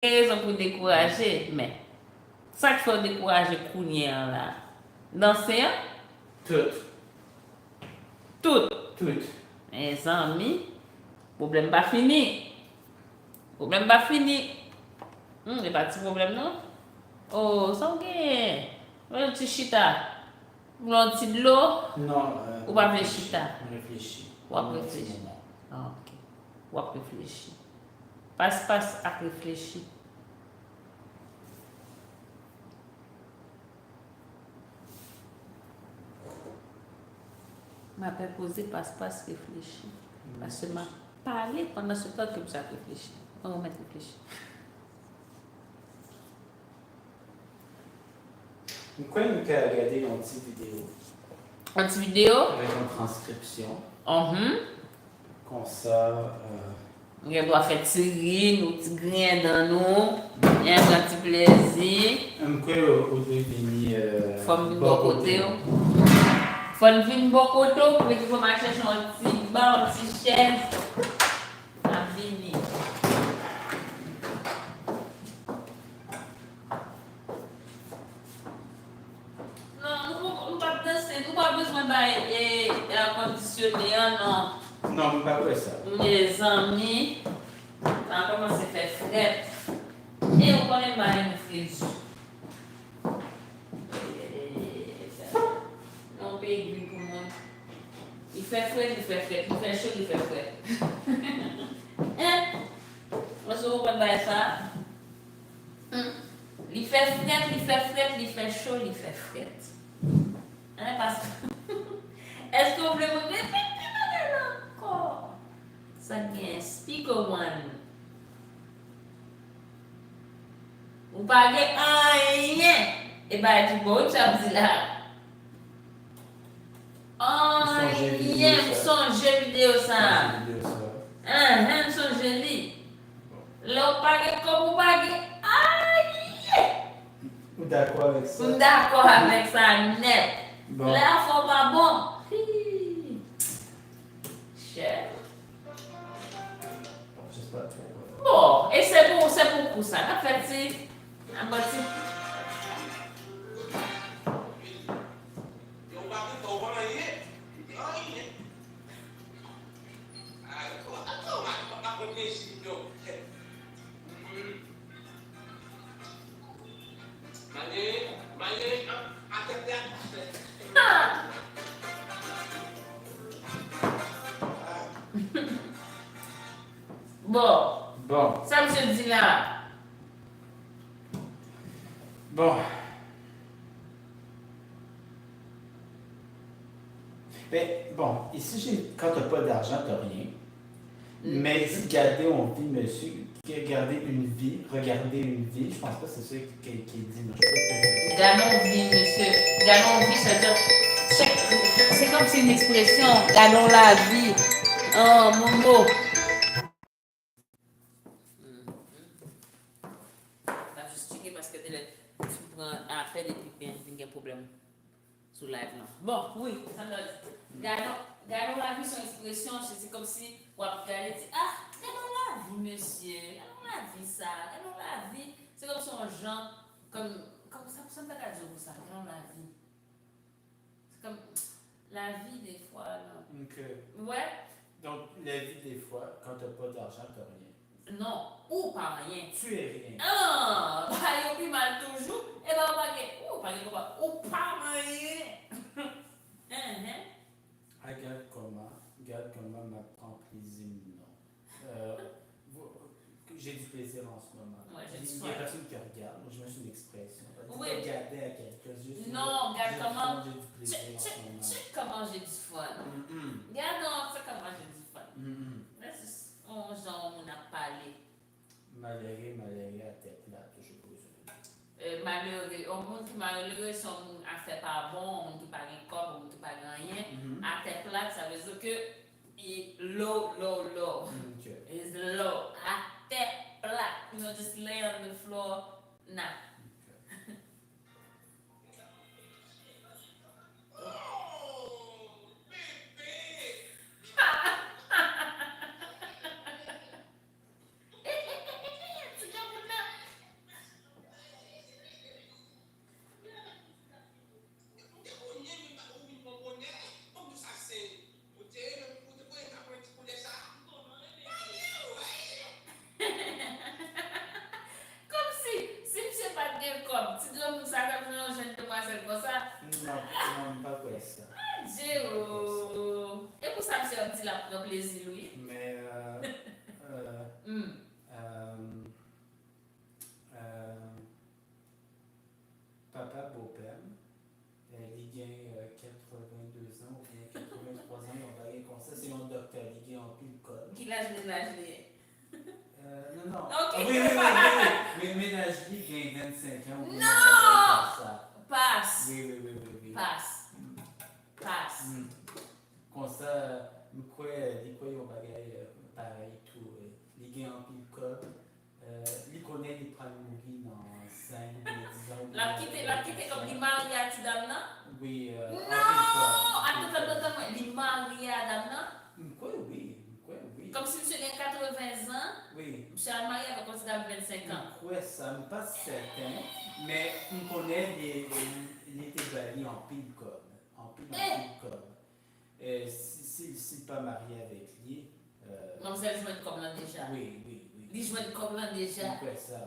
raison pour décourager, mais ça qui fait décourager Kounière là. Danser, hein? Tout. Tout. Tout. Mes amis, problème pas fini. Problème pas fini. Il pas de problème non? Oh, ça ok. Un petit chita. Un petit de l'eau. Non. Ou pas de chita? Réfléchis. Ou pas réfléchir. Ah, ok. Ou pas réfléchir. Passe à réfléchir. M'a pas posé passe réfléchir. Parce que m'a parlé pendant ce temps que ça réfléchit. On va réfléchir. Pourquoi nous avons regardé une petite vidéo? Une petite vidéo? Avec une transcription. Comme ça. On doit faire tirer nos petits grains dans nous. Il y a un petit plaisir. Pourquoi au début, faut me bon côté. Faut me venir bon côté pour que vous marcher sur un petit banc, une petite chaise. À venir. Non, nous pas danser, nous pas besoin d'air conditionné, non. Non, pas que ça. Mes amis, ça a commencé à faire frais. Et on connaît pas une frise. Non, pays pour moi. Il fait frais, il fait frais. Il fait chaud, il fait frais. Hein? On se reprend pas ça. Il fait frais, il fait frais, il fait chaud, il fait frais. Hein, parce que. Est-ce que vous voulez me répéter encore? Ça vient, speaker one. Vous parlez rien. Et bien, tu peux ça vous là. Rien, son jeu vidéo ça. Son jeu vidéo. Là, vous parlez comme vous parlez. D'accord avec ça. D'accord avec ça, net. Bon. Là, il faut pas bon. Cher. J'espère que. Bon, et c'est pour ça. En fait, c'est un petit. Bon. Ça, monsieur dit là. Bon. Mais bon, ici, quand tu n'as pas d'argent, tu n'as rien. Mais ici, garder une vie, monsieur, garder une vie, regarder une vie, je pense pas que c'est ça qui est dit. Gardons vie, monsieur. Gardons vie, c'est-à-dire. C'est comme c'est une expression. Gardons la vie. Oh, mon mot. Parce que tu prends à faire des pipins, il y a un problème sur live. Bon, oui, ça me donne. Gardons la vie, son expression, c'est comme si on regardait, gardons la vie, monsieur. Gardons la vie, ça. Gardons la vie. C'est comme si on genre, comme ça me fait à dire ça. Gardons la vie. C'est comme la vie, des fois. Non. Ok. Ouais. Donc, la vie, des fois, quand tu n'as pas d'argent, tu n'as rien. Non, ou pas rien. Tu es rien. Ah, bah, il y a plus mal toujours. Et bah, on va dire, ou pas rien. Regarde comment ma prend plaisir, non. J'ai du plaisir en ce moment. Ouais, il y a personne qui regarde, moi je me suis une expression. Oui. Regarder à quelques yeux. Non, regarde comment. J'ai du plaisir en ce moment. Check comment j'ai du fun. Regarde comment j'ai du fun. On genre, on a parlé. Malheureux à tête plate, je suppose. Malheureux, au monde qui malheureux, si on a fait pas bon, on qui pas un corps, on qui pas rien, à tête plate, ça veut dire que il low. It's low. À tête plate. You know, just lay on the floor. Nah. non, pas quoi ça. Dieu. Et pour ça, monsieur, un petit la prend plaisir, oui. Mais, Hmm. papa, beau-père, il gagne 82 ans ou bien 83 ans, il va aller comme ça, c'est un docteur, il gagne en pile code. Qui l'âge de l'âge Non, non. Ok. Ah, oui. Mais ménage, il gagne 25 ans ou bien Non! comme ça. Passe. Oui. Passe. Passe. Comme ça, quoi, il y a un bagage pareil, tout. Il gagne en pile code. Il connaît les promouvis dans 5 ou 10 ans. La quitte comme il marie à ti dame là? Oui, Non! en pile code. Attends, il marie à dame là? Quoi, oui. Comme si monsieur a 80 ans, Oui. monsieur a marié avec une dame de 25 ans. Oui, ça me pas certain, mais on connaît les Tébali en pile code. S'il n'est pas marié avec lui. Mademoiselle joue comme là déjà. Oui. Il joue comme là déjà. Il fait ça.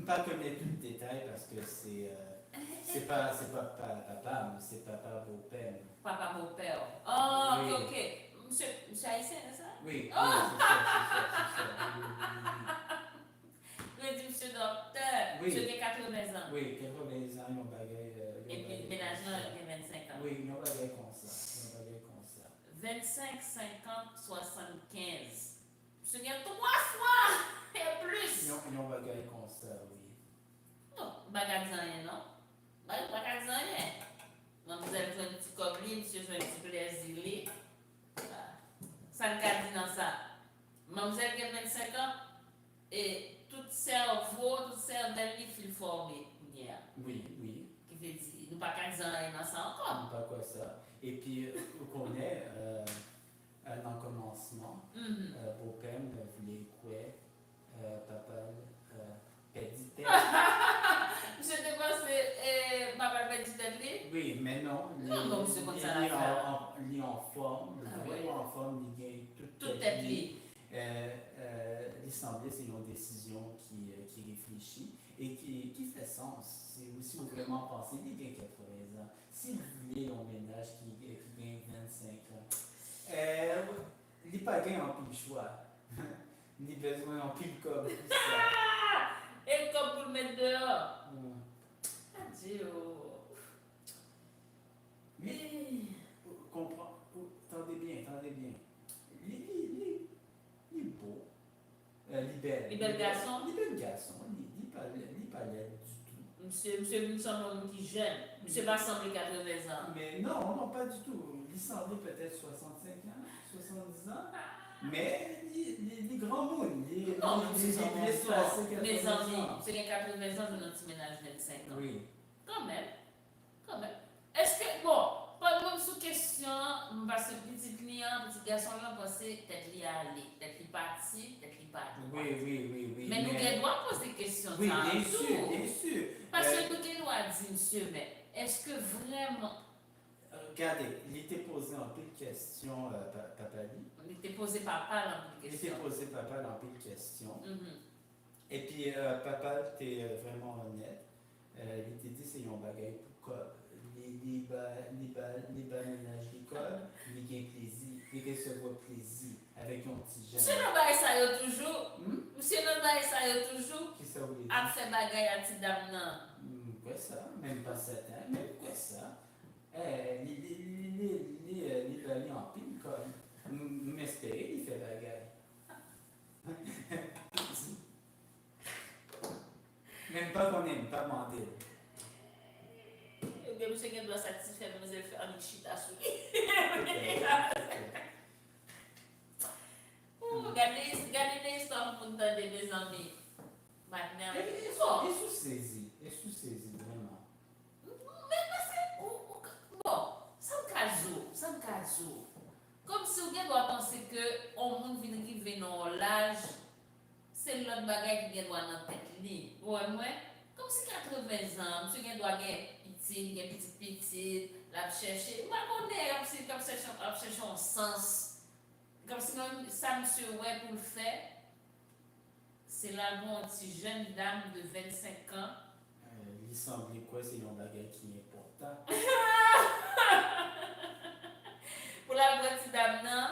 Pas connaître tout le détail parce que c'est pas papa, mais c'est papa beau-père. Papa beau-père. Oh, Oui. ok. Monsieur haïtien, c'est ça? Oui, Oh! c'est ça. Je dis monsieur docteur. Oui. Monsieur a 80 ans. Oui, 80 ans, ils ont bagay. Et puis ménagement, il a 25 ans. Oui, ils ont bagay comme ça. 25, 50, 75. Monsieur gagne 3 fois et plus. Ils ont bagay comme ça, oui. Non, bagage rien, non? Bagage rien. Mademoiselle joue un petit coqueline, monsieur joue un petit plaisir. Ça ne dit dans ça. Mademoiselle a 25 ans et tout cerveau, tout cerveau, il fil formé. Oui. Qui veut dire, nous pas qu'à dire rien dans ça encore. Pas quoi ça. Et puis, on connaît dans le commencement, beau-père voulait quoi, papa, pédité. Je te pense papa pédité. Oui, mais non. Non, monsieur, comme ça, il est en forme, il gagne Toute tête libre. Il semblait que c'est une décision qui réfléchit et qui fait sens. Si vous vraiment pensez, il gagne 80 ans. Si vous voulez un ménage qui gagne 25 ans, il n'est pas gagne en pile choix. Il a besoin en pile comme ça. Et comme pour le mettre dehors. Adieu. Mais, comprends, attendez bien. Il est beau. Les belles garçons. Il pas l'air du tout. Monsieur nous sommes un homme qui jeune. Monsieur va sembler 80 ans. Mais non, pas du tout. Il semblait peut-être 65 ans, 70 ans. Mais il est grand monde. Non, monsieur il est mes mes amis, c'est les 80 ans de notre ménage 25 ans. Oui. Quand même. Est-ce que, bon, pas de sous question, parce que petit client, petit garçon, là, pensé, peut-être il a allé, peut-être il parti, peut-être il parti. Oui. Mais nous devons poser des questions. Oui, bien sûr. Parce que nous devons dire, monsieur, mais est-ce que vraiment. Regardez, il était posé en pile de questions, papa dit. Il était posé papa dans une Il question. était posé papa dans pile de questions. Mm-hmm. Et puis, papa était vraiment honnête. Il était dit, c'est un bagage pour quoi. Les ménages d'école, il gagne plaisir, il recevoir plaisir avec un petit jeune. Monsieur Nobaye ça y toujours. Monsieur Nobaye ça y toujours. Qui ça voulait dire? A fait bagaille à ti dame nan. Quoi ça? Même pas certain, mais quoi ça? Les balais en pile, comme. M'espérer, il fait bagaille. Même pas qu'on aime pas demander. Monsieur Gen doit satisfaire, mais elle fait un chita sous. Regardez les histoires pour entendre mes amis. Maintenant, Est-ce saisi, vraiment? Mais bon, ça me casse. Comme si vous doit penser que on monde vient arriver dans l'âge, c'est l'autre bagage qui doit dans la tête li. Ouais, comme si 80 ans, monsieur doit gagner petit, la chercher. Moi, on est comme chercher un sens. Comme si ça, monsieur, ouais, pour le faire, c'est là, bon, petit jeune dame de 25 ans. semble quoi, c'est un bagage qui est important. Pour la petite dame, non,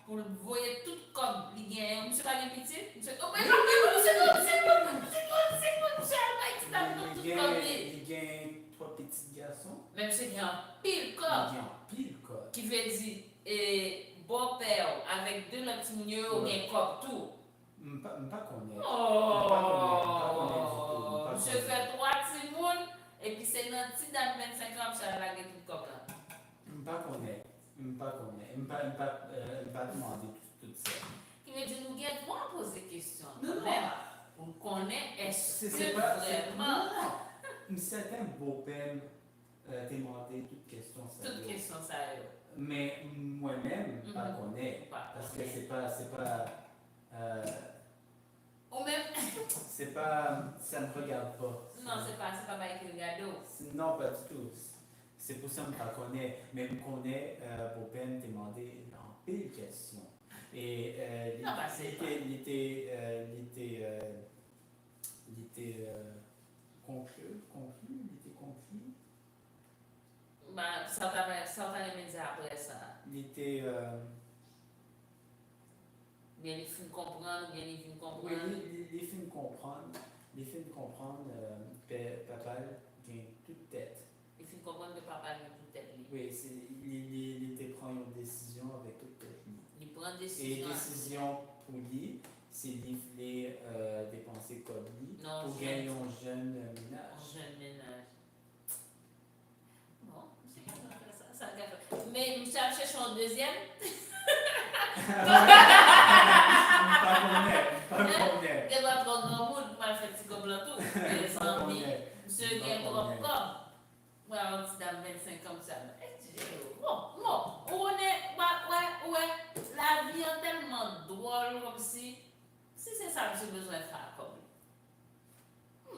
pour le voyer tout comme il gagne. Monsieur pas petit, monsieur. Oh, mais non, Il gagne 3 petits garçons. même si il y a un pile Il corps. gagne pile quoi. Qui veut dire, beau-père avec 2 petits mounieux, ou bien corps, tout. Pas connaître. Oh, monsieur fait 3 petits mounes, et puis c'est notre petite dame 25 ans, ça la gueule tout corps là. Pas connaître. Pas demander tout ça. Qui veut dire, nous gagnons moi poser question. Non. On connaît, est-ce C'est que pas vraiment. Un certain beau-père demander toutes questions. Toute question ça est. Mais moi-même, pas connaître. Parce que c'est pas ou même. c'est pas. Ça ne regarde pas. Non, c'est pas avec le gado. Non, pas du tout. C'est pour ça que je ne connais. Mais je connais pour peine demander en pile de questions. Et il était conclu. Bah, ça t'a les médias après ça. Il était. Bien, il faut comprendre, bien, il faut comprendre. Oui, les films comprendre. Papa vient toute tête. Il faut comprendre que papa vient toute tête. Oui, il était prendre une décision avec toute tête. Il prend une décision. Et décision pour lui, c'est de les dépenser comme lui pour gagner un jeune ménage. Un jeune ménage. Bon, c'est comme ça. Mais nous avons cherché un deuxième. Pas connaître. Il va prendre un monde pour faire petit comme le tout. Les amis, monsieur qui est trop comme. Moi, on dit dans 25 comme ça. Bon, on est, ouais, la vie est tellement drôle comme si c'est ça que j'ai besoin de faire comme lui.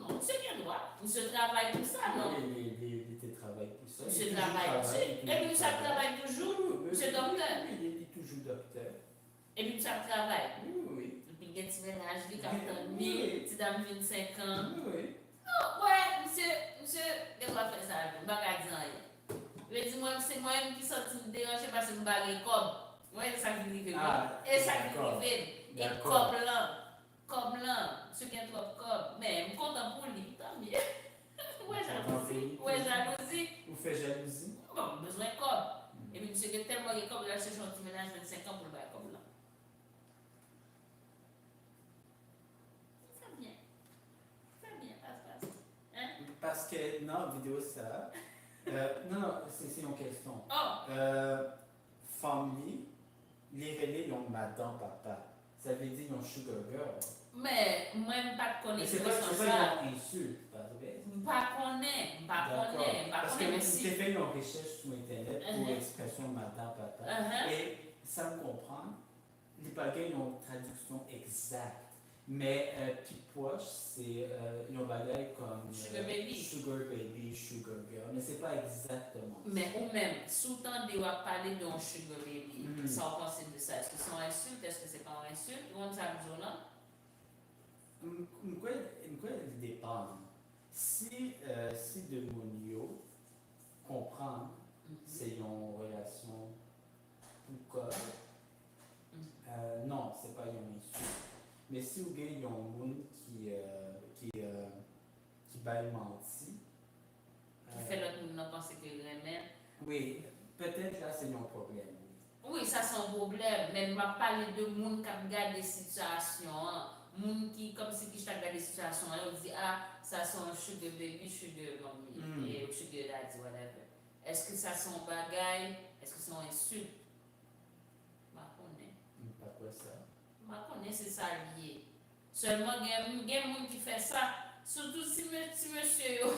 Non, monsieur qui est droit. Monsieur travaille pour ça, non? Il travaille pour ça. Monsieur travaille aussi. Et puis, ça travaille toujours. Monsieur docteur. Il est toujours docteur. Et puis, ça travaille. Oui. Et puis, il y a un petit ménage, il y a un petit dame 25 ans. Oui. Non, ouais, monsieur, il doit faire ça, il ne va pas dire rien. Je dis, moi, c'est moi-même qui sorti me déranger parce que je me bague comme. Moi, c'est ça qui dit que et ça qui dit et comme là, monsieur qui est trop comme. Mais je suis content pour lui, tant mieux. Ouais, jalousie. Vous faites jalousie? Bon, besoin de comme. Et puis, monsieur qui est tellement comme, il a cherché un petit ménage 25 ans pour le bague comme là. Parce que, non, vidéo ça. Non, c'est une question. Oh! Famille, les relais, ils ont madame, papa. Ça veut dire qu'ils ont sugar girl. Mais, moi, je ne pas connais c'est pas une insulte, pas vrai? Pas connais. Parce que Mais j'ai fait une recherche sur Internet pour l'expression madame, papa. Et ça me comprend. Les bagages ont une traduction exacte. Mais petite poche, c'est une bagage comme Sugar baby, sugar girl. Mais c'est pas exactement. Mais ou même, sous-temps de parler d'un sugar baby, ça on pense de ça. Est-ce que c'est un insulte? Est-ce que c'est pas un insulte? Comment ça veut dire là? Quoi il dépend. Si de Monio comprend c'est une relation pour code, non, c'est pas une insulte. Mais si vous avez un monde qui baille menti, Qui fait l'autre monde penser que vraiment. oui, peut-être là c'est un problème. Oui, ça c'est un problème. Mais je parle de monde qui regarde des situations. Moun qui, comme si qui regarde des situations, on dit, ça c'est un sugar baby, sugar mommy, et sugar daddy, whatever. Est-ce que ça c'est un bagaille? Est-ce que c'est un insulte? Je connais. Pas quoi ça? Je connais, c'est ça lié. Seulement, il y a des gens qui font ça, surtout si monsieur, non,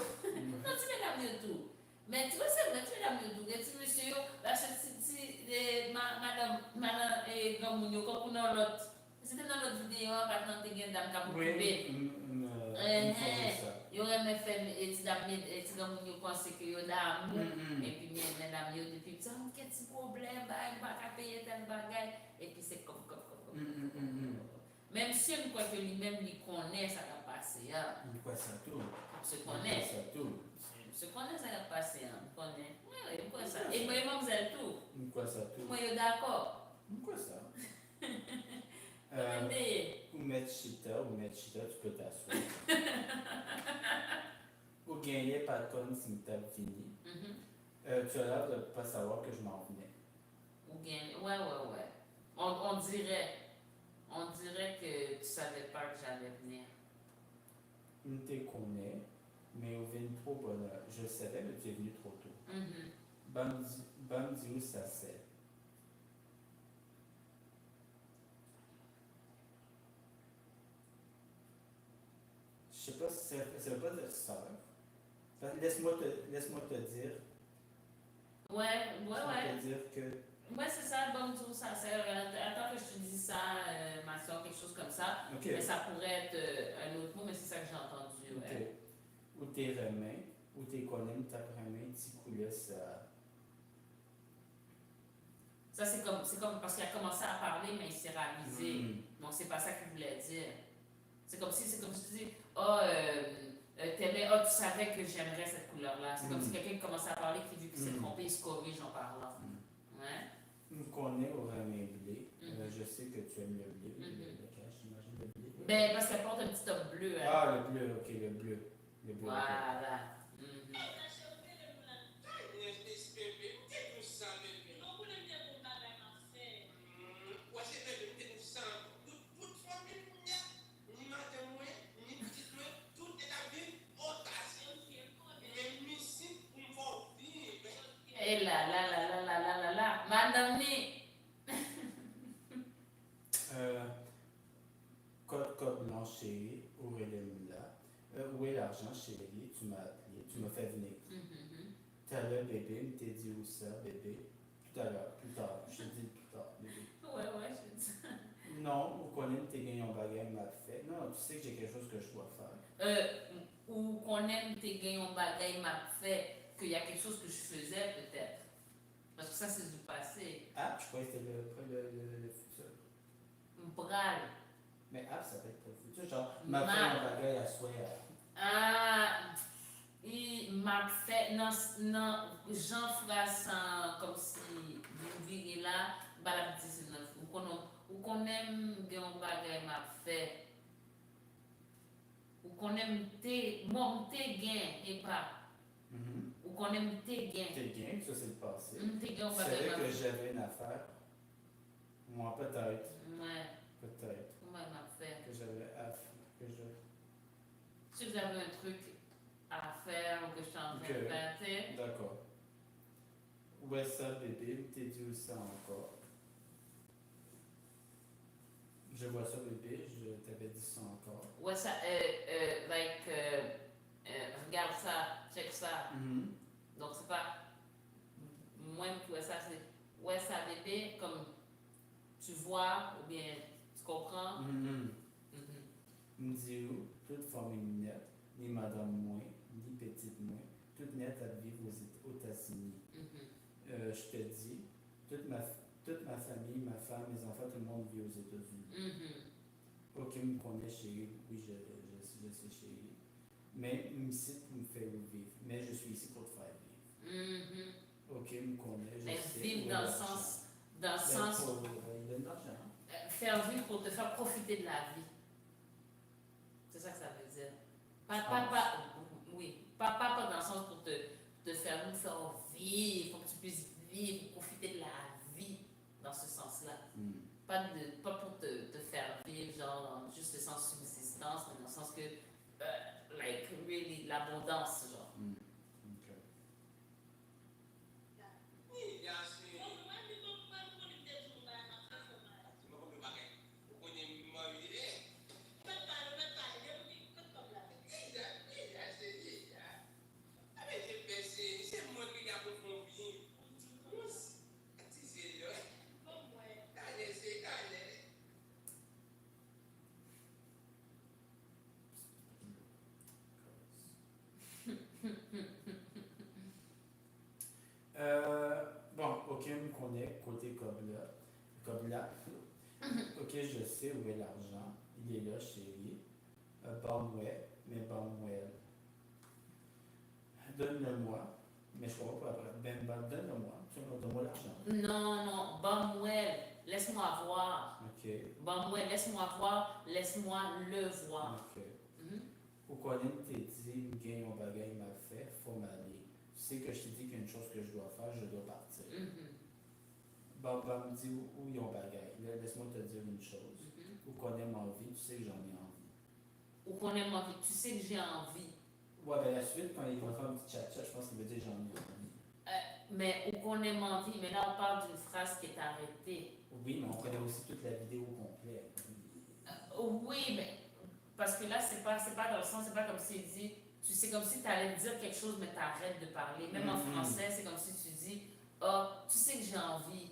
tu mets la mieux tout. Mais tu vois, c'est vrai, tu mets la mieux tout. Si monsieur, parce que si madame, et Gamounio, comme on a l'autre. C'était dans notre vidéo, par exemple, il y a une dame qui a beaucoup de il y aurait même fait des dames qui pensaient qu'il y a d'amour. Et puis, mes dames, depuis petit, quel petit problème, il va pas payer tel bagage. Et puis, c'est comme. Même si on croit que lui-même, il connaît ça qui a passé, hein. Il quoi ça tout. On se Il connaît. ça tout. On se connaît ça qui a passé, hein. On connaît. Oui, on connaît ça. Et moi, vous êtes tout. Il quoi ça tout. Moi, je suis d'accord. Il quoi ça. Mais, Ou mettre chita, tu peux t'asseoir. Ou gagner par contre si tu as fini. Tu as l'air de ne pas savoir que je m'en venais. ou bien, ouais. On dirait que tu savais pas que j'allais venir. Je te connais, mais au venu trop bonheur. Je savais, mais tu es venu trop tôt. Bam dit où ça c'est. Je sais pas si ça veut pas dire sœur. Laisse-moi te dire. Ouais. Te dire que. Ouais, c'est ça, bon, tout ça. Attends que je te dise ça, ma soeur, quelque chose comme ça. Ok. Mais ça pourrait être un autre mot, mais c'est ça que j'ai entendu, ouais. Ou tes remains, ou tes connais, ta remain, tu coulais ça. Ça, c'est comme parce qu'il a commencé à parler, mais il s'est ravisé. Donc, c'est pas ça qu'il voulait dire. C'est comme si tu dis, tu savais que j'aimerais cette couleur-là. C'est comme si quelqu'un commençait à parler, qui s'est trompé, il se corrige en parlant. Ouais. Je connais au remain blé. Je sais que tu aimes le blé. Le cache, j'imagine le blé. Ben, parce qu'elle porte un petit top bleu. Hein. Ah, le bleu, ok, le bleu. Voilà. Et là. Madame Ni. Code blanche chérie, où est le moula? Où est l'argent chérie? Tu m'as appelé, tu m'as fait venir. Tout à l'heure, bébé, t'es dit où ça, bébé? Tout à l'heure, plus tard, je te dis plus tard, bébé. Ouais, je dis ça. Non, ou qu'on aime tes gagné un bagage mal fait. Non, tu sais que j'ai quelque chose que je dois faire. Ou qu'on aime tes gains en bagaille m'a fait, qu'il y a quelque chose que je faisais peut-être. Parce que ça, c'est du passé. Ah, je croyais que c'était le futur. Bral. Mais ça peut être pas le futur. Genre, m'a fait un bagage à soi. Il m'a fait. Non, Jean Frassan, comme si vous virez là, la 19. Ou qu'on aime gain en bagaille m'a fait. Ou qu'on aime tes gains et pas. Ou qu'on aime tes gains. Tes gains, ça c'est le passé. Tes gains, tu savais que j'avais une affaire. Moi, peut-être. Ouais. Peut-être. Comment elle m'a fait? Que j'avais affaire. Si vous avez un truc à faire ou que je suis en train de faire, tu sais. D'accord. Où est ça, bébé? T'es dit où ça encore? Je vois ça, bébé. Je t'avais dit ça encore. Ouais, ça, regarde ça, check ça. Donc, c'est pas moi qui vois ça, c'est ouais, ça, bébé, comme tu vois, ou bien tu comprends. Me dit où? Toute famille minette, ni madame moins, ni petite moins, toute nette à vivre aux États-Unis. Je te dis, toute ma famille, ma femme, mes enfants, tout le monde vit aux États-Unis. Ok, me connaît chérie, oui, je sais chérie. Mais ici pour me faire vivre. Mais je suis ici pour te faire vivre. Ok, me connaît, je sais. Vivre dans le sens. Il donne l'argent. Faire vivre pour te faire profiter de la vie. C'est ça que ça veut dire. Pas dans le sens pour te faire vivre, pour que tu puisses vivre, profiter de la vie dans ce sens-là. Pas pour te faire vivre, genre, juste le sens subsistance, mais dans le sens que, really, l'abondance, genre. Bamouais, mais Bamouais. Donne-le-moi, mais je comprends pas après. Ben, donne-le-moi, donne-moi l'argent. Non, non, Bamuel, laisse-moi voir. Ok, Bamuel, laisse-moi voir, laisse-moi le voir. ok. Mhm, Ou qu'on aime te dire, gagne mon bagage mal fait, faut m'aller. Tu sais que je te dis qu'il y a une chose que je dois faire, je dois partir. mhm, Me dit où ils ont bagage. Laisse-moi te dire une chose. mhm. Ou qu'on aime envie, tu sais que j'en ai envie. Ou qu'on aime envie, tu sais que j'ai envie. Ouais, ben la suite, quand ils vont faire un petit chat-chat, je pense qu'il veut dire j'en ai envie. Mais ou qu'on aime envie, mais là on parle d'une phrase qui est arrêtée. Oui, mais on connaît aussi toute la vidéo complète. Oui, mais parce que là c'est pas dans le sens, c'est pas comme s'il dit, tu sais comme si tu allais dire quelque chose mais tu arrêtes de parler. Même en français, c'est comme si tu dis, oh, tu sais que j'ai envie.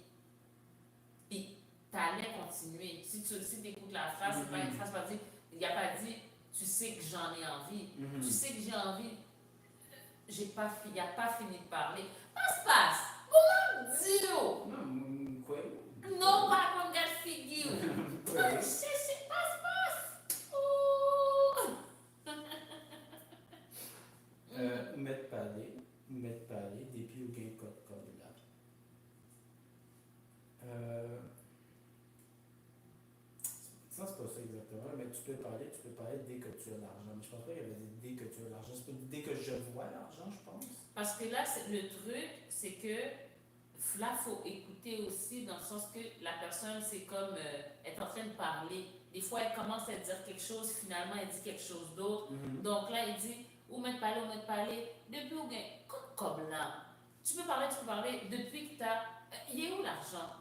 Et tu allais continuer. Si tu écoutes la phrase, c'est pas une phrase pas dit, il n'y a pas dit, tu sais que j'en ai envie. Tu sais que j'ai envie. Il n'a pas fini de parler. Passe. Comment dire? Non, quoi? Non, pas comme gars figure. Quoi? C'est passe. Oh. Mettre parler, depuis au gain code là. Ça, c'est pas ça exactement, mais tu peux parler dès que tu as l'argent. Mais je pense pas qu'il y avait dit dès que tu as l'argent. C'est pas dès que je vois l'argent, je pense. Parce que là, le truc, c'est que là, il faut écouter aussi dans le sens que la personne, c'est comme est en train de parler. Des fois, elle commence à dire quelque chose, finalement, elle dit quelque chose d'autre. Donc là, il dit, où mettre parler, depuis où gain, comme là. Tu peux parler, depuis que tu as. Il est où l'argent?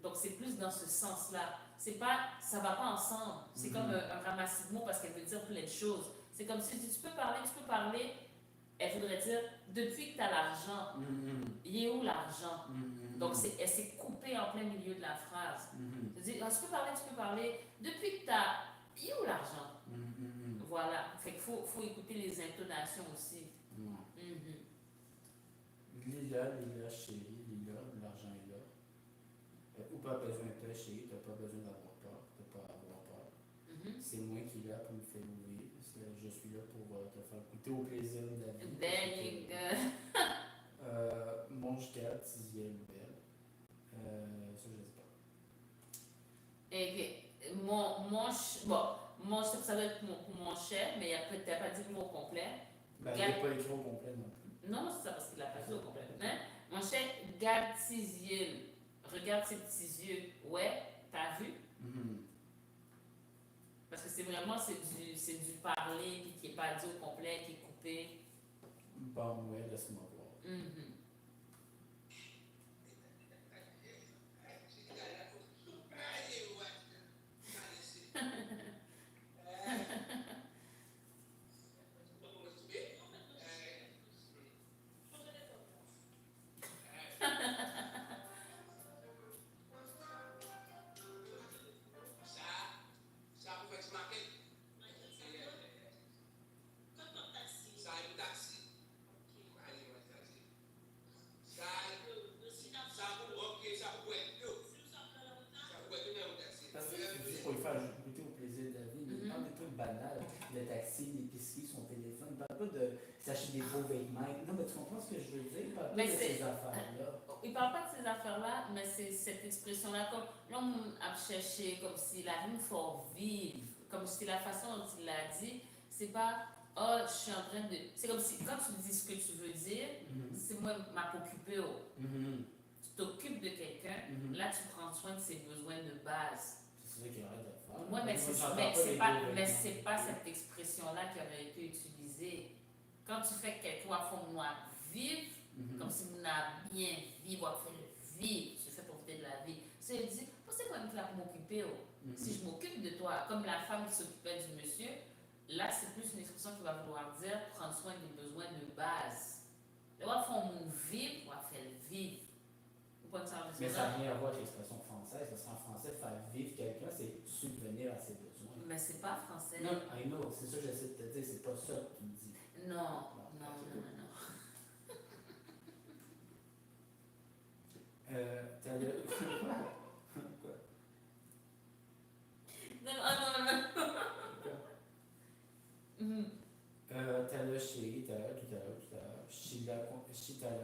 Donc c'est plus dans ce sens-là. C'est pas, ça va pas ensemble. C'est comme un ramassis de mots parce qu'elle veut dire plein de choses. C'est comme si tu peux parler. Elle voudrait dire, depuis que tu as l'argent, il est où l'argent? Donc, elle s'est coupée en plein milieu de la phrase. Tu dis, tu peux parler, depuis que tu as, il est où l'argent? Voilà. Fait qu'il faut écouter les intonations aussi. Lila, chérie, Lila, l'argent est là. Ou pas besoin de toi, chérie, tu n'as pas besoin d'avoir peur, tu n'as pas à avoir peur. C'est moi qui est là pour me faire ouvrir. Je suis là pour te faire goûter au plaisir de la vie. There you go. Mange 4, 6e belle. Ça, je ne sais pas. Et ça doit être mon cher, mais il a peut-être pas dit le mot complet. Ben, il n'est pas écrit au complet non plus. Non, c'est ça parce qu'il a pas dit au complet. Hein? Mon cher, garde ses yeux. Regarde ses petits yeux. Ouais, t'as vu? Parce que c'est vraiment, c'est du parler puis qui n'est pas dit au complet, qui est coupé. Bon, ouais, laisse-moi voir. Pour lui faire goûter au plaisir de la vie, il parle des trucs banals, le taxi, l'épicerie, son téléphone, il parle pas de s'acheter des beaux vêtements. Non, mais tu comprends ce que je veux dire? Il parle pas de ces affaires-là. Il parle pas de ces affaires-là, mais c'est cette expression-là, comme l'homme a cherché, comme si la vie me faut vivre, comme si la façon dont il l'a dit, c'est pas oh, je suis en train de. C'est comme si quand tu dis ce que tu veux dire, c'est moi m'a occupé. Tu t'occupes de quelqu'un, là tu prends soin de ses besoins de base. C'est ça qu'il arrête de faire. Oui, mais c'est pas cette expression-là qui aurait été utilisée. Quand tu fais que quelqu'un faut moi vivre, comme si on a bien vivre, on fait vivre, je fais profiter de la vie. C'est dire, c'est moi qui pour m'occuper. Si je m'occupe de toi, comme la femme qui s'occupait du monsieur, là c'est plus une expression qui va vouloir dire prendre soin des besoins de base. Le roi font vivre, on va faire vivre. Mais ça n'a rien à voir avec l'expression française, parce qu'en français, faire vivre quelqu'un, c'est subvenir à ses besoins. Mais c'est pas français. Non, I know, c'est ça que j'essaie de te dire, c'est pas ça que tu me dis. Non. T'as le. Quoi? Non. chérie, tout à l'heure, tout à l'heure, tout à l'heure. Chitala,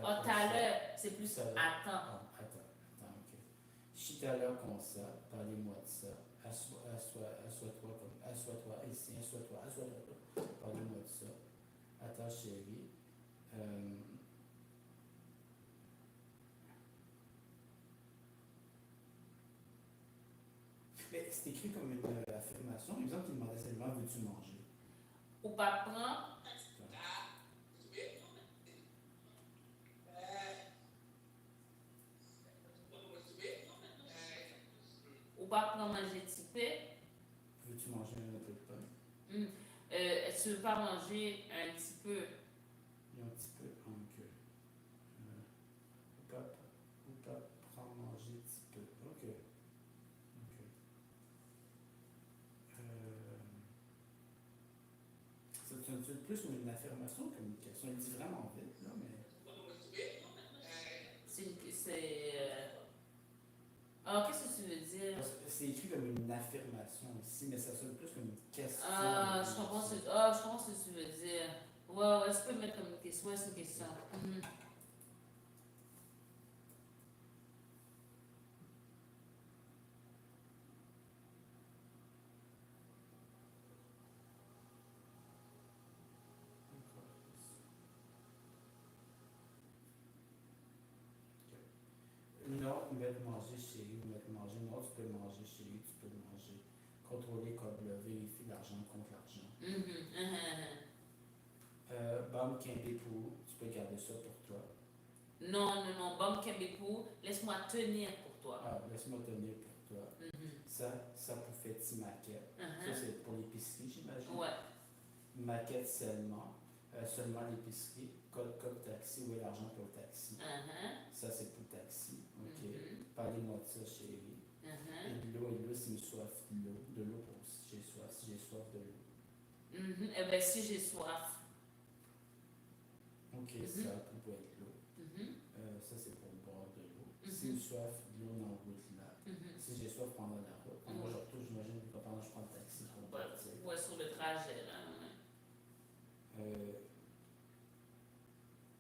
Oh, tout à l'heure, c'est plus Tout à l'heure. attends. Ah, attends, ok. Chitala comme ça, parlez-moi de ça. Assois-toi ici, assois-toi. Parlez-moi de ça. Attends, chérie. Mais c'est écrit comme une affirmation. Exemple, il demandait seulement veux-tu manger? Ou pas prendre, ou pas prendre manger typé. Veux-tu manger un peu de pain? Tu veux pas manger un petit peu. Et un petit peu, donc, ou pas prendre manger un petit peu. Ok. C'est plus comme une affirmation qu'une question. Il dit vraiment vite, là, mais. Alors, qu'est-ce que tu veux dire? C'est écrit comme une affirmation ici, mais ça sonne plus comme une question. Je comprends ce que tu veux dire. Ouais, je peux mettre comme une question. Ouais, c'est une question. Non, mettre manger chérie, mettre manger. Non, tu peux manger chérie, tu peux manger. Contrôler comme le vérifie l'argent contre l'argent. Bam Kimbépou, tu peux garder ça pour toi. Non, Bam Kembépou, laisse-moi tenir pour toi. Ah, laisse-moi tenir pour toi. Ça pour faire petite maquette. Ça, c'est pour l'épicerie, j'imagine. Ouais. Maquette seulement. Seulement l'épicerie. Code taxi, où est l'argent pour le taxi? Ça, c'est pour le taxi. Ok. Parlez-moi de ça, chérie. Et de l'eau, si j'ai soif de l'eau. De l'eau pour si j'ai soif de l'eau. Eh bien, si j'ai soif. Ok, ça pour boire de l'eau. Ça, c'est pour boire de l'eau. Si j'ai soif de l'eau dans la route là. Si j'ai soif pendant la route. Moi, je retourne, j'imagine que pendant je prends le taxi pour partir. Ouais, sur le trajet, là.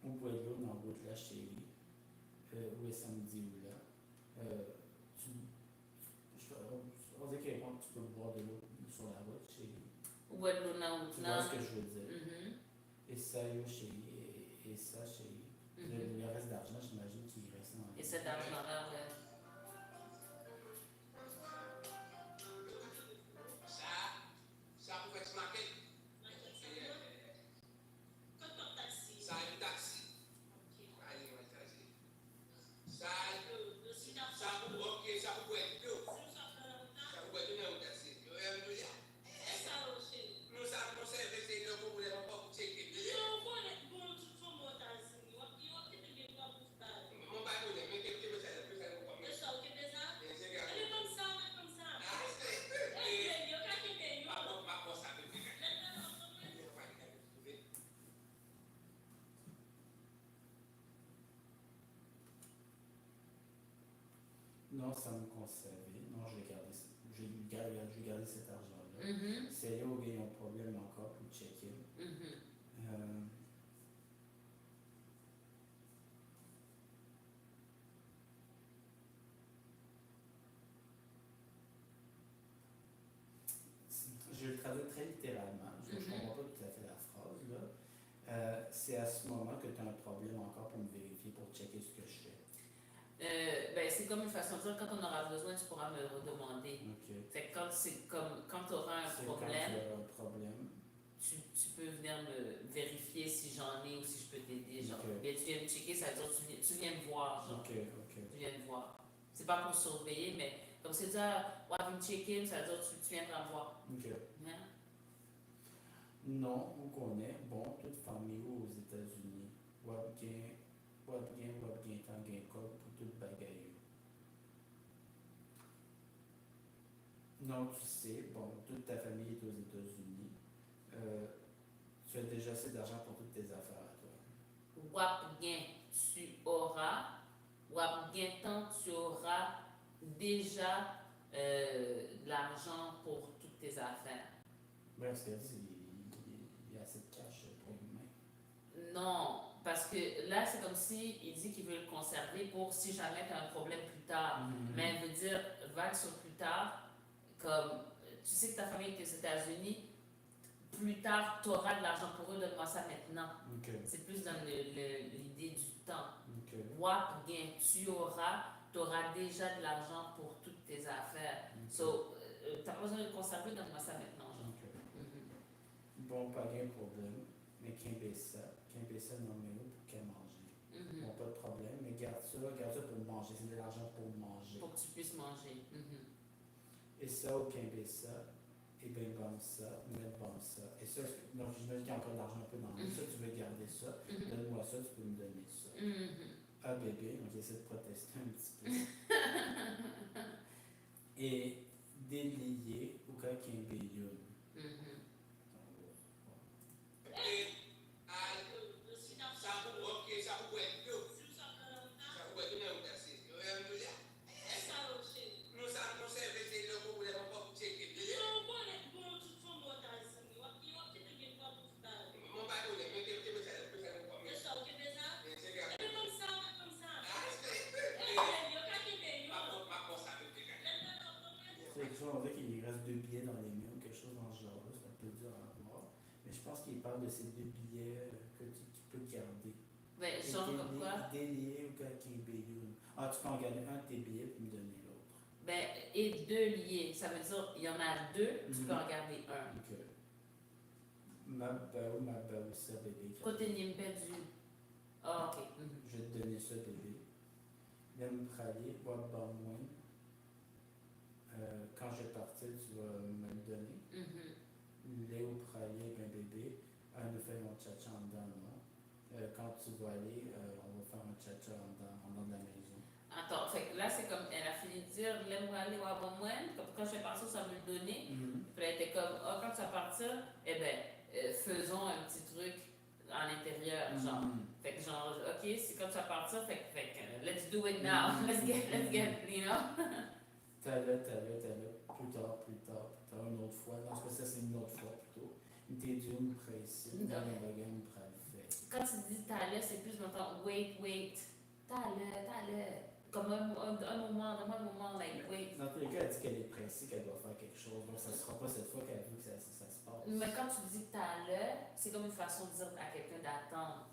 On boit de l'eau dans la route là, chérie. Où est samedi ou là? On dit que tu peux boire de l'eau sur la route, chérie. Ouais, de l'eau dans la route Tu là. vois ce que je veux dire? Et ça, yo, chérie. Et ça, chérie. Le reste d'argent, j'imagine qu'il reste dans. Et cet argent-là, ouais. Non, ça me conserve. Non, je vais garder cet argent-là. C'est là où il y a un problème encore pour checker. Je le traduis très littéralement. Je ne comprends pas tout à fait la phrase. Là. C'est à ce moment que tu as un problème encore pour me vérifier, pour checker ce que je fais. C'est comme une façon de dire, quand on aura besoin, tu pourras me redemander. C'est quand tu auras un problème, tu peux venir me vérifier si j'en ai ou si je peux t'aider. Bien, tu viens me checker, ça veut dire tu viens me voir. Genre. Tu viens me voir. C'est pas pour surveiller, mais comme c'est dire, ouais, viens me checker, ça veut dire tu viendras me voir. Hein? Non, on connaît. Bon, toute famille aux États-Unis. Wabgain, tant gain code pour toute bagaille. Non, tu sais, bon, toute ta famille est aux États-Unis. Tu as déjà assez d'argent pour toutes tes affaires à toi. Wabgain, tu auras. Wabgain, tant tu auras déjà de l'argent pour toutes tes affaires. Ben, ce qu'elle dit, il y a assez de cash pour l'humain. Non, parce que là, c'est comme si il dit qu'il veut le conserver pour si jamais tu as un problème plus tard. Mais elle veut dire, vague sur plus tard, comme tu sais que ta famille est aux États-Unis, plus tard, tu auras de l'argent pour eux, donne-moi ça maintenant. Okay. C'est plus dans l'idée du temps. Okay. Wap, bien, tu auras déjà de l'argent pour toutes tes affaires. Okay. So, tu n'as pas besoin de le conserver, donne-moi ça maintenant. Genre. Okay. Mm-hmm. Bon, pas de problème, mais qu'un ça nommé pour qu'elle mange. Mm-hmm. Bon, pas de problème, mais garde ça pour manger. C'est de l'argent pour manger. Pour que tu puisses manger. Mm-hmm. Et ça, au Québec, ça, et bien, bon, ça, mettre bon, ça. Et ça, donc, j'imagine qu'il y a encore de l'argent un peu dans le ça, tu veux garder ça. Mm-hmm. Donne-moi ça, tu peux me donner ça. Mm-hmm. Ah, bébé, donc j'essaie de protester un petit peu. Et délier au cas qu'il y ait un bélion. Mm-hmm. On dirait qu'il reste 2 billets dans les murs, quelque chose dans ce genre-là, c'est un peu dur à voir. Mais je pense qu'il parle de ces 2 billets que tu peux garder. Ben, genre comme quoi? Délier ou quelqu'un bélion. Ah, tu peux en gagner un de tes billets et me donner l'autre. Ben, et 2 liés. Ça veut dire il y en a 2, tu peux en garder un. Ok. Ma baou, ça, bébé. Côté Nimpé du. Ah, ok. Mm-hmm. Je vais te donner ça, bébé. L'aime pralier, bois bon moins. Quand je vais partir, tu vas me le donner. Léo Pralier, ben bébé, nous faisons un tcha-tcha en dedans, non? Quand tu vas aller, on va faire un tcha-tcha en dedans de la maison. Attends, fait que là, c'est comme, elle a fini de dire, l'aime aller ou avant moi, comme quand je vais partir, ça va me le donner. Puis elle était comme, oh, quand tu vas partir, eh ben, faisons un petit truc à l'intérieur, genre. Fait que genre, ok, c'est quand tu vas partir, fait que let's do it now, let's get, you know? T'as là, plus tard, une autre fois. Dans ce cas, ça, c'est une autre fois plutôt. Une t'es d'une précise, dans les bagages pour le faire. Quand tu dis t'as là, c'est plus longtemps, wait, t'as là. Comme un moment, like, wait. Dans tous les cas, elle dit qu'elle est pressée, qu'elle doit faire quelque chose. Donc, ça ne sera pas cette fois qu'elle veut que ça se passe. Mais quand tu dis t'as là, c'est comme une façon de dire à quelqu'un d'attendre.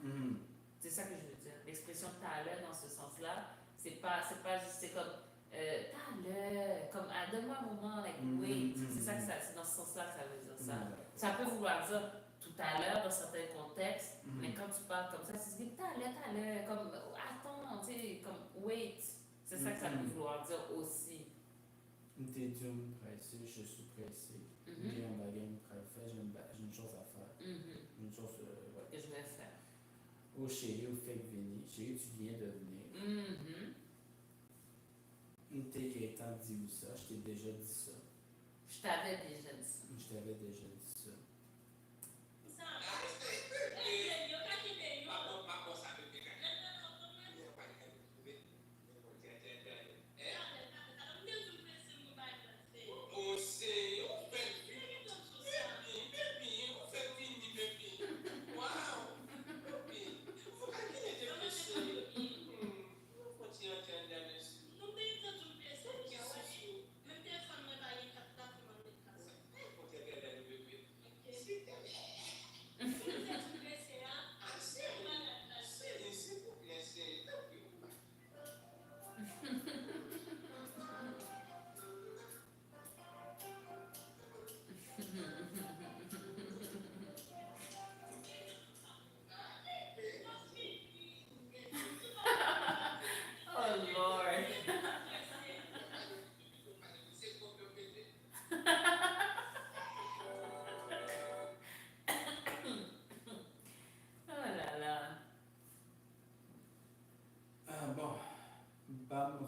C'est ça que je veux dire. L'expression t'as là, dans ce sens-là, c'est pas juste, c'est comme. T'as le, comme, donne-moi un moment, like, wait. C'est ça que c'est dans ce sens-là que ça veut dire ça. Ça peut vouloir dire tout à l'heure dans certains contextes, mais quand tu parles comme ça, tu dis t'as le, comme, attends, tu sais, comme, wait. C'est ça que ça peut vouloir dire aussi. T'es d'une pressée, je suis pressé. J'ai un bagage pressé, j'ai une chose à faire. Une chose que je vais faire. Au chéri, au fait venir. Chéri, tu viens de venir. T'es Gaëtan dit où ça? Je t'ai déjà dit ça. Je t'avais déjà dit ça. Je t'avais déjà dit ça.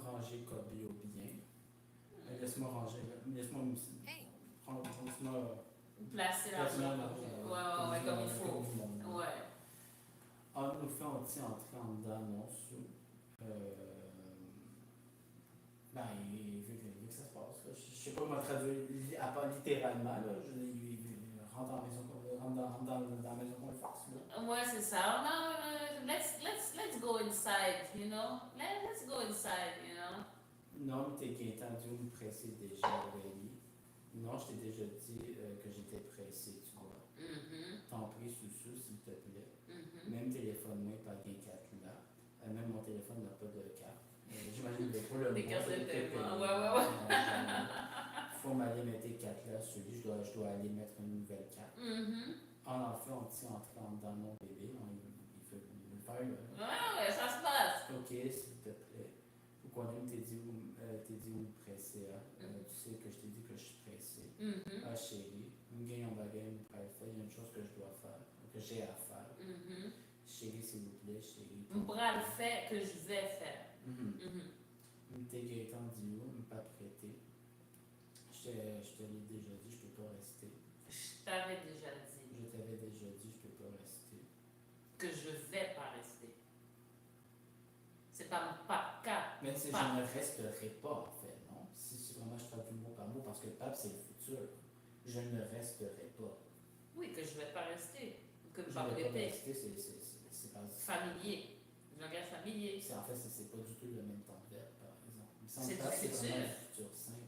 Ranger Kobe au bien. Laisse-moi ranger. Laisse-moi placer l'argent. Ouais, comme il faut. Ouais. On nous fait entrer en d'annonce. Il veut que ça se passe. Je ne sais pas comment traduire, à part littéralement. Là, il rentre dans la maison, rentre dans dans la maison qu'on le fasse, là. Ouais, c'est ça. Non, let's go inside, you know. Let's go inside, you know. Non, mais t'es entendu me presser déjà, Aurélie. Non, je t'ai déjà dit que j'étais pressé, tu vois. T'en prie, sous s'il te plaît. Même téléphone-moi par gain 4 là. Même mon téléphone n'a pas de carte. J'imagine que pour le Des mois, cartes de c'est paiement. payé. Ouais. Faut m'aller mettre 4 là sur lui. Je dois aller mettre une nouvelle carte. En fait, on tient entrer dans mon bébé. Il veut le faire, là. Ouais, ça se passe. Ok, s'il te plaît. Faut qu'on aime t'es dit où me presser. Tu sais que je t'ai dit que je suis pressé. Ah, chérie, une gagne en baguette, une faire. Il y a une chose que je dois faire, que j'ai à faire. Chérie, s'il vous plaît, chérie. On pourra le faire que je vais faire. T'es Gaëtan dit où, me pas prêter. Je te l'ai déjà dit, je peux pas rester. Je t'avais déjà dit Je t'avais déjà dit, je peux pas rester. que je vais pas rester. C'est pas cas. Mais je Pas. ne resterai pas, en fait, non? Si vraiment je traduis mot par mot, parce que le pape, c'est le futur. Je ne resterai pas. Oui, que je vais pas rester. Que Je je vais ne vais pas rester. rester, c'est pas... Familier. Langage familier. En fait, c'est pas du tout le même temps de verbe, par exemple. Il me semble C'est pas du que c'est futur. vraiment le futur simple.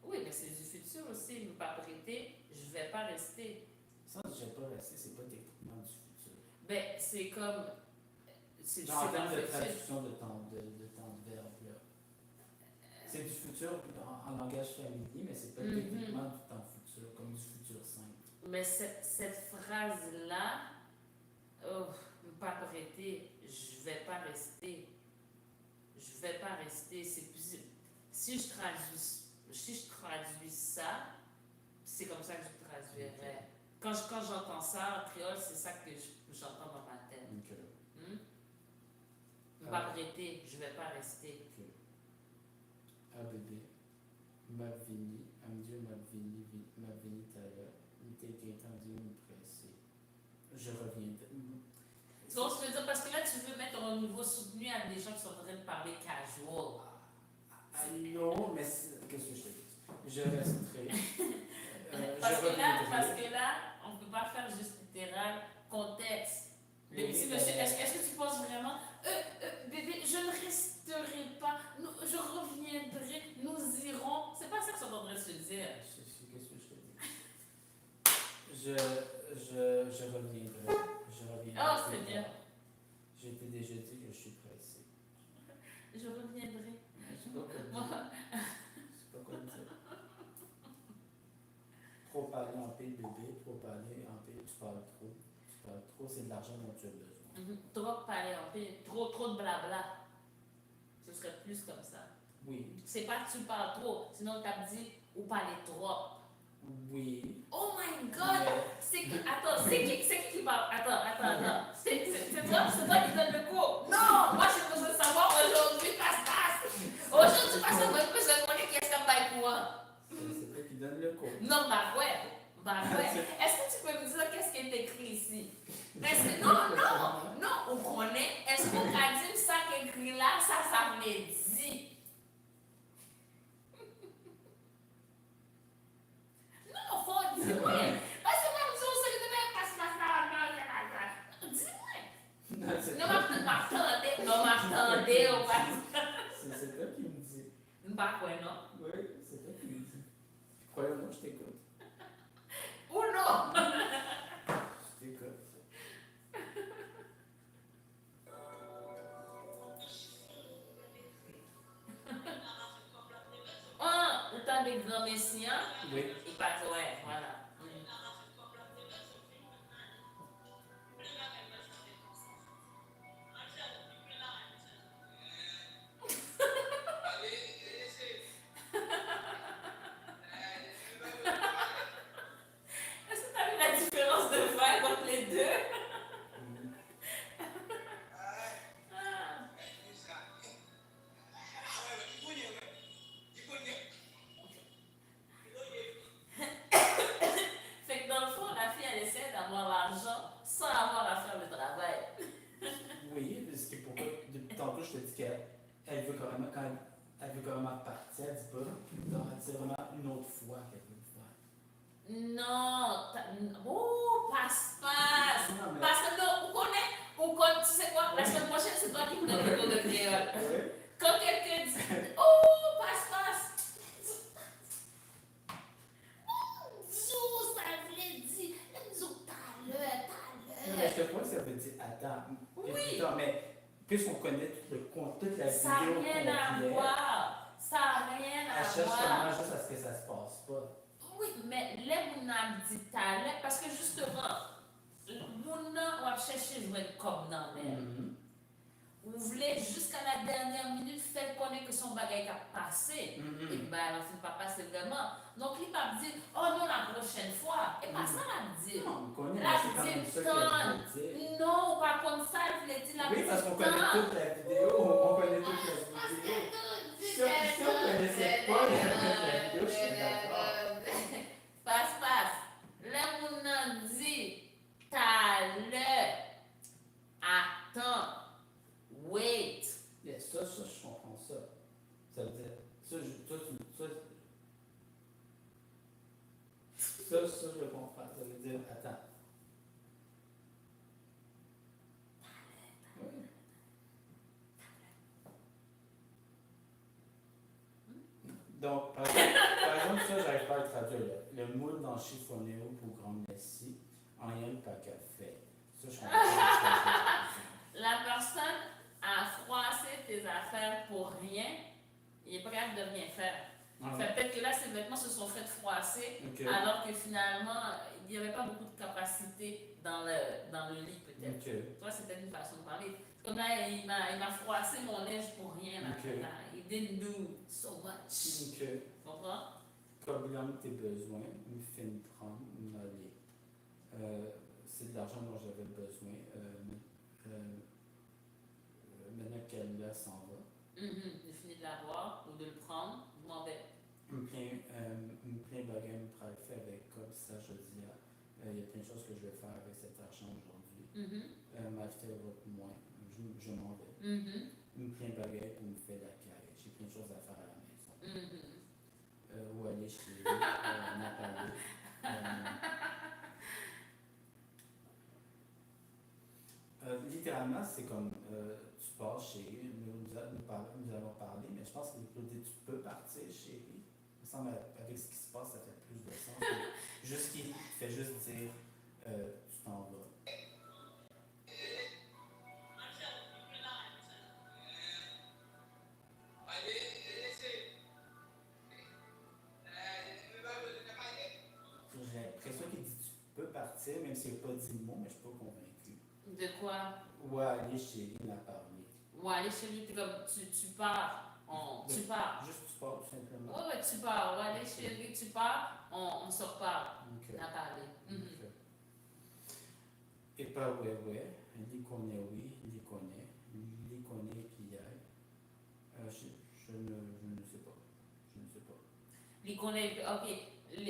Oui, mais c'est du futur aussi. Ne pas prêter, je vais pas rester. Ça, je vais pas rester, c'est pas techniquement du futur. Ben, c'est comme. C'est Genre en termes de futur. traduction de temps de verbe, là. C'est du futur en langage familier, mais c'est pas techniquement du temps futur, comme du futur simple. Mais cette phrase-là, ne pas prêter, je vais pas rester. Je vais pas rester. C'est plus. Si je traduis ça, c'est comme ça que je traduirais. Quand j'entends ça en créole, c'est ça que j'entends dans ma tête. Ok. Ne pas prêter, je vais pas rester. Ok. Ah bébé, m'a venu tout à l'heure, il était entendu me presser. Je reviens. Tu vois ce que je veux dire? Parce que là, tu veux mettre un niveau soutenu à des gens qui sont en train de parler casual. Non, mais qu'est-ce que je te dis? Je resterai. Parce que là, on ne peut pas faire juste littéral contexte. Le petit monsieur, est-ce que tu penses vraiment, bébé, je ne resterai pas, je reviendrai, nous irons. C'est pas ça que sont en train de se dire. Qu'est-ce que je te dis? Je reviendrai. Oh, c'est bien. J'ai été déjà dit que je suis pressé. Je reviendrai. Je sais pas quoi dire. C'est pas quoi dire. Trop parler en paix, bébé. Trop parler en paix. Tu parles trop. C'est de l'argent dont tu as besoin. Trop parler en paix. Trop de blabla. Ce serait plus comme ça. Oui. C'est pas que tu parles trop. Sinon, tu as dit ou parler trop. Oui. Oh my god! Attends, c'est qui parle? Attends. C'est toi qui donne le cours. Non! Moi, j'ai besoin de savoir aujourd'hui, passe. Aujourd'hui, parce que moi, je peux connaître qu'est-ce que c'est pour moi. C'est toi qui donne le cours. Non, ouais. Est-ce que tu peux me dire qu'est-ce qui est écrit ici? Non, on connaît. Est-ce qu'on a dit ça qui est écrit là, ça veut dire? Non, faut dire, ouais. Parce que même si on se dit, passe. Non, m'attendez, on va. C'est toi qui me dis. Pas quoi, non? Oui, c'est toi qui me dis. Croyez-moi, je t'écoute. Ou non? Je t'écoute. Le temps des grands messiens, Oui. il passe, ouais, voilà. Est-ce que tu as vu la différence de vibe entre les deux? Fait que dans le fond, la fille, elle essaie d'avoir l'argent sans avoir à faire le travail. Oui, parce que pourquoi, depuis tantôt, je te dis qu'elle veut carrément, quand elle veut carrément partir, elle dit pas, non, elle dit vraiment une autre fois qu'elle veut le faire. Non, passe pas. Quelquefois, ça veut dire attends. Oui. Putain, mais puisqu'on connaît toute la Ça n'a vidéo rien à complète, voir. Ça n'a rien elle à cherche voir. comment juste à ce que ça se passe pas. Oui, mais les moun dit talent parce que justement, moun nan on va chercher jouer comme dans l'air. Vous voulez jusqu'à la dernière minute faire connaître que son bagage a passé. Et bien, alors, il ne va pas passer vraiment. Donc, il va dire, oh non, la prochaine fois. Et pas ça, la dire. Non, on connaît, La c'est quand même ça qu'elle veut dire. non, pas comme ça, il voulait dire la Oui, parce qu'on connaît toute la vidéo, on connaît toute la vidéo. Si on connaissait pas la vidéo, je serais d'accord. Passe. Le moun dit, t'as l'heure, attends. Wait. Yeah, ça, je comprends ça. Ça veut dire, ça, je le comprends. Ça veut dire, attends. Oui. Donc, par exemple, ça, j'arrive pas à le traduire. Le moule dans chiffonnéo pour grande messie, en rien pas qu'à fait. Ça, je comprends pas. La personne a froissé tes affaires pour rien, il n'est pas capable de rien faire. Peut-être que là, ses vêtements se sont fait froisser, alors que finalement, il n'y avait pas beaucoup de capacité dans le lit, peut-être. Toi, c'était une façon de parler. Comme là, il m'a froissé mon linge pour rien. Là. He didn't do so much. Tu comprends? Comme tes besoins, me fait me prendre, m'aller. C'est de l'argent dont j'avais besoin. Maintenant qu'elle là s'en va. De finir de l'avoir ou de le prendre, demandez. Me plein de bagages me faire avec comme ça, je dis, il y a plein de choses que je vais faire avec cet argent aujourd'hui. M'acheter moins, je m'en vais. Me plein de bagages pour me faire la carrière. J'ai plein de choses à faire à la maison. Ou aller chez Nathalie. Littéralement, c'est comme tu pars chérie, nous allons parler, mais je pense que tu peux partir chérie. Il me semble avec ce qui se passe, ça fait plus de sens. Juste qu'il fait juste dire tu t'en vas. J'ai l'impression qu'il dit tu peux partir, même s'il n'a pas dit le mot, mais je ne suis pas convaincu. De quoi? Ou aller chérie, la parler. Ou aller chérie, comme tu pars. Tu pars. Juste tu pars, tout simplement. Ouais, tu pars. Ou aller chérie, tu pars, on se repart. La parler. Et pas ouais, il connaît oui, il connaît puis je ne sais pas. Il connaît, ok,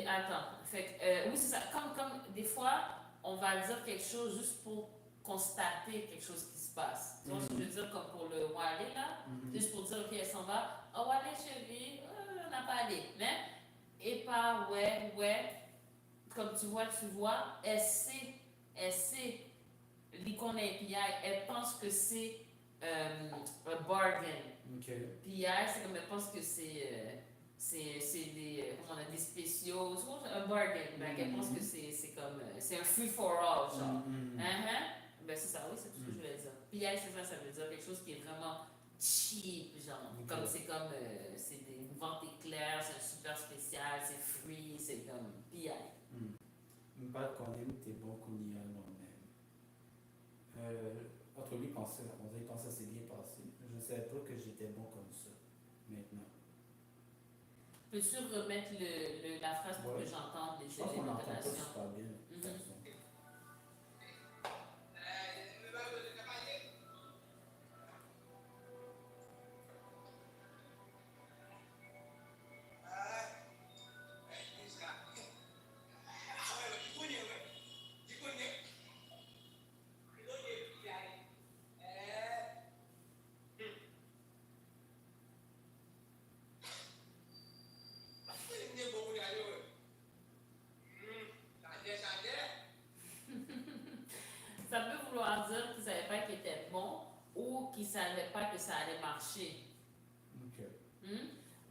attends. Fait oui, c'est ça. Comme des fois, on va dire quelque chose juste pour constater quelque chose qui se passe. Tu vois ce que je veux dire, comme pour le Wally là, juste pour dire, ok, elle s'en va. Oh, Wally chérie, on n'a pas allé. Mais, et pas ouais, comme tu vois, elle sait, il connaît, puis elle pense que c'est un bargain. Puis c'est comme elle pense que c'est des spéciaux, un bargain. Elle pense que c'est comme, c'est un free for all, genre. Ben c'est ça, oui, c'est tout ce que je voulais dire. Puis c'est ça veut dire quelque chose qui est vraiment cheap, genre. Comme c'est une vente éclair, c'est un super spécial, c'est free, c'est comme PI. Pas qu'on aime, t'es bon qu'on y a nous-mêmes. Entre lui, quand ça s'est bien passé, je ne savais pas que j'étais bon comme ça, maintenant. Peux-tu remettre la phrase pour que j'entende les intonations? Je pense qu'on n'entend pas super bien, de toute façon. Ça peut vouloir dire qu'il ne savait pas qu'il était bon ou qu'il ne savait pas que ça allait marcher.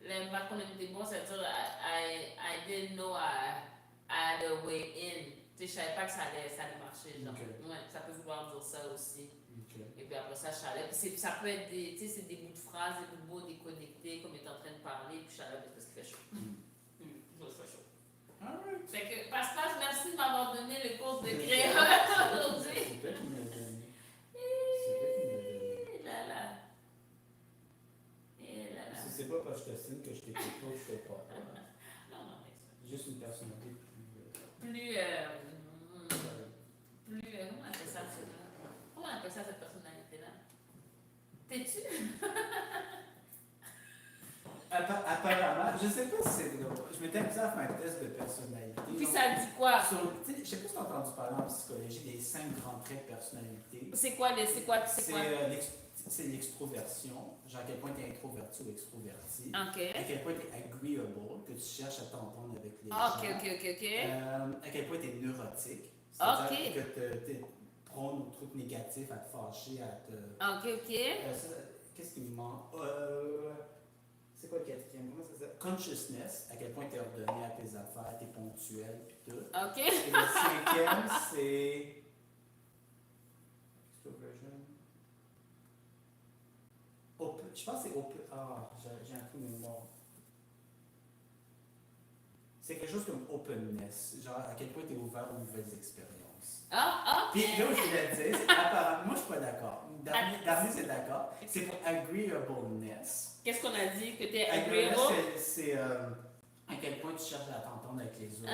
Le bac qu'on était bon, ça veut dire I didn't know I had a way in. Tu sais, je savais pas que ça allait marcher, genre. Ok. Ouais, ça peut vouloir dire ça aussi. Ok. Et puis après ça, je savais. Puis ça peut être des, tu sais, c'est des bouts de phrases, des bouts de mots déconnectés, comme il est en train de parler, puis je savais parce qu'il fait chaud. Je fais chaud. Alright. Fait que, Pascal, merci de m'avoir donné le cours de créole aujourd'hui. C'est toi qui me l'as donné. C'est toi qui me l'as donné. Et là là. Et là là. Si c'est pas parce que je te signe que je t'écoute pas, je fais pas. Non, non, mais Juste une personnalité plus. plus, comment on appelle ça, comment on appelle ça, cette personnalité-là? T'es-tu? Apparemment, je sais pas si c'est drôle. Je m'étais amusé à faire un test de personnalité. Puis Donc, ça dit quoi? tu sais, je sais pas si tu as entendu parler en psychologie des 5 grands traits de personnalité. C'est quoi? C'est l'extroversion, genre à quel point tu es introverti ou extroverti, Ok. à quel point tu es agreeable, que tu cherches à t'entendre avec les Ah, ok, gens, ok. à quel point tu es neurotique, Ok. c'est-à-dire que tu es prône aux trucs négatifs, à te fâcher, à te... Ok. Qu'est-ce qui me manque? C'est quoi le quatrième? Comment ça s'appelle? Consciousness, à quel point tu es ordonné à tes affaires, tu es ponctuel, puis tout. Ok. Et le cinquième, c'est... Extroversion. Je pense que c'est open. Ah, j'ai un trou de mémoire. C'est quelque chose comme openness, genre à quel point tu es ouvert aux nouvelles expériences. Ah, ok. Puis là où je voulais le dire, c'est apparemment, moi je suis pas d'accord. Darny c'est d'accord. C'est pour agreeableness. Qu'est-ce qu'on a dit? Que t'es Agreeableness, agreeable? c'est à quel point tu cherches à t'entendre avec les autres,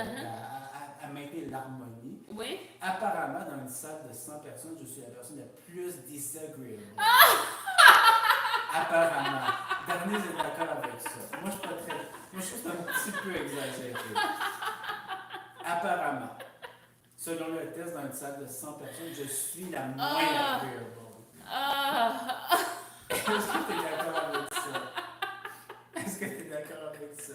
à maintenir l'harmonie. Oui. Apparemment, dans une salle de 100 personnes, je suis la personne la plus disagreeable. Apparemment. Darny est d'accord avec ça. Moi, je suis pas très. Moi, je trouve que c'est un petit peu exagéré. Apparemment. Selon le test, dans une salle de 100 personnes, je suis la moins agreeable. Est-ce que tu es d'accord avec ça? Est-ce que tu es d'accord avec ça?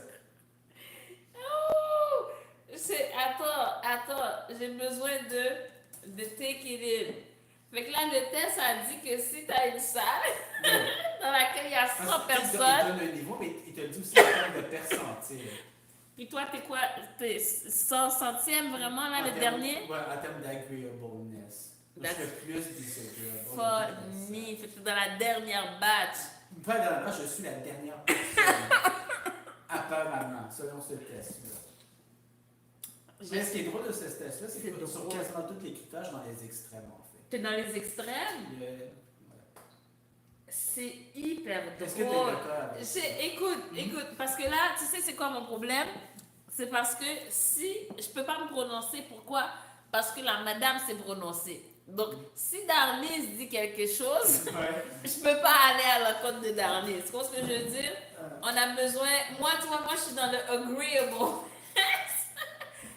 Attends, j'ai besoin de take it in. Fait que là, le test a dit que si t'as une salle dans laquelle il y a 100 personnes, Il donne un niveau, mais il te dit aussi en termes de percentile. puis toi, t'es quoi? T'es 100 centièmes vraiment, là, le dernier? Ouais, en termes d'agreeableness. Je suis le plus disagreeable. Funny. Fait que t'es dans la dernière batch. Pas dans la je suis la dernière personne. Apparemment, selon ce test-là. Mais ce qui est drôle de ce test-là, c'est que sur quasiment tous les critères, je suis dans les extrêmes, en fait. T'es dans les extrêmes? Ouais. C'est hyper drôle. Est-ce que tu es d'accord avec ça? Écoute, parce que là, tu sais, c'est quoi mon problème? C'est parce que si je peux pas me prononcer, pourquoi? Parce que la madame s'est prononcée. Donc, si Darnis dit quelque chose, je peux pas aller à l'encontre de Darnis. Tu comprends ce que je veux dire? On a besoin. Moi, tu vois, moi, je suis dans le agreeable.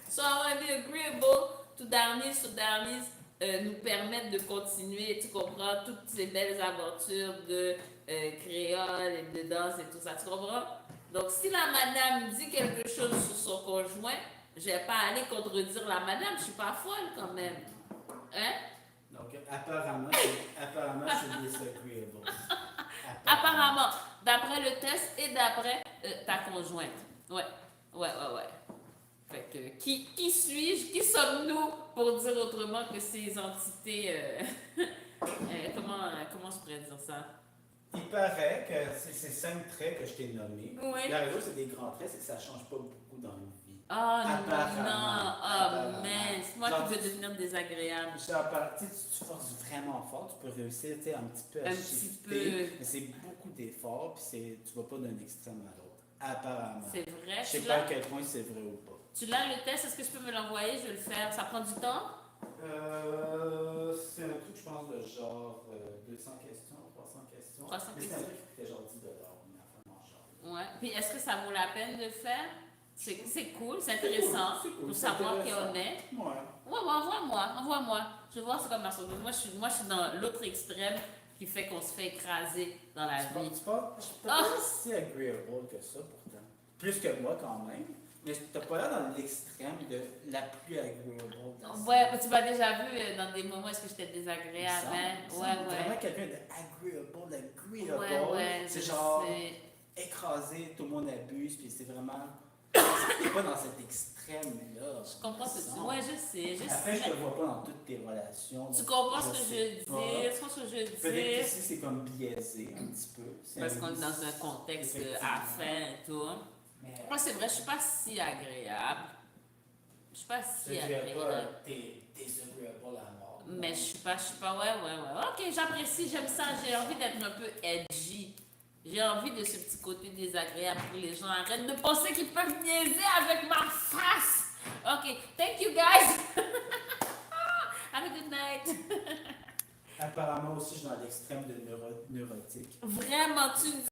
So, I want to be agreeable to Darnis, so Darnis nous permettre de continuer, tu comprends, toutes ces belles aventures de créole et de danse et tout ça, tu comprends? Donc, si la madame dit quelque chose sur son conjoint, je vais pas aller contredire la madame, je suis pas folle quand même. Hein? Donc, apparemment, je suis disagreeable. Apparemment, d'après le test et d'après ta conjointe. Ouais. Fait que, qui suis-je? Qui sommes-nous pour dire autrement que ces entités... comment je pourrais dire ça? Il paraît que ces 5 traits que je t'ai nommés, Oui. la raison, c'est des grands traits, c'est que ça ne change pas beaucoup dans une vie. Oh Apparemment. non, mince. Moi qui veux devenir désagréable. Tu forces vraiment fort, tu peux réussir un petit peu à Un petit shifter, peu. mais c'est beaucoup d'efforts, puis tu ne vas pas d'un extrême à l'autre. Apparemment. C'est vrai. Je sais pas à quel point c'est vrai ou pas. Tu l'as le test, est-ce que je peux me l'envoyer? Je vais le faire. Ça prend du temps? C'est un truc, je pense, de genre 200 questions, 300 questions. 300 mais questions. c'est un truc qui fait genre 10 une affaire genre. Ouais. Puis est-ce que ça vaut la peine de le faire? C'est cool, c'est intéressant. C'est cool, Pour c'est savoir qui intéressant. on est. Ouais. Ouais, envoie-moi. Je veux voir c'est quoi ma solution. Moi, je suis dans l'autre extrême qui fait qu'on se fait écraser dans la vie. Tu pas si agreeable que ça pourtant. Plus que moi quand même. Mais t'as pas l'air dans l'extrême de la plus agreeable. Ouais, tu m'as déjà vu dans des moments où est-ce que j'étais désagréable, hein? Vraiment quelqu'un d'agreeable, Ouais, c'est genre sais. écrasé, tout le monde abuse, puis c'est vraiment. t'es pas dans cet extrême-là. Je comprends ce que tu dis. Ouais, je sais. Après, je te vois pas dans toutes tes relations. Tu comprends ce que sais je pas. dis? Tu comprends ce que je Peut-être dis? qu'ici, c'est comme biaisé un petit peu. Parce qu'on est dans un contexte affaires et tout. Mais Moi, c'est vrai, je suis pas si agréable. Je suis pas je si dirais agréable. pas t'es disagreeable à mort. Mais je suis pas, ouais. Ok, j'apprécie, j'aime ça. J'ai envie d'être un peu edgy. J'ai envie de ce petit côté désagréable pour que les gens arrêtent de penser qu'ils peuvent niaiser avec ma face. Ok, thank you guys. Have a good night. Apparemment aussi, je suis dans l'extrême de neurotique. Vraiment, tu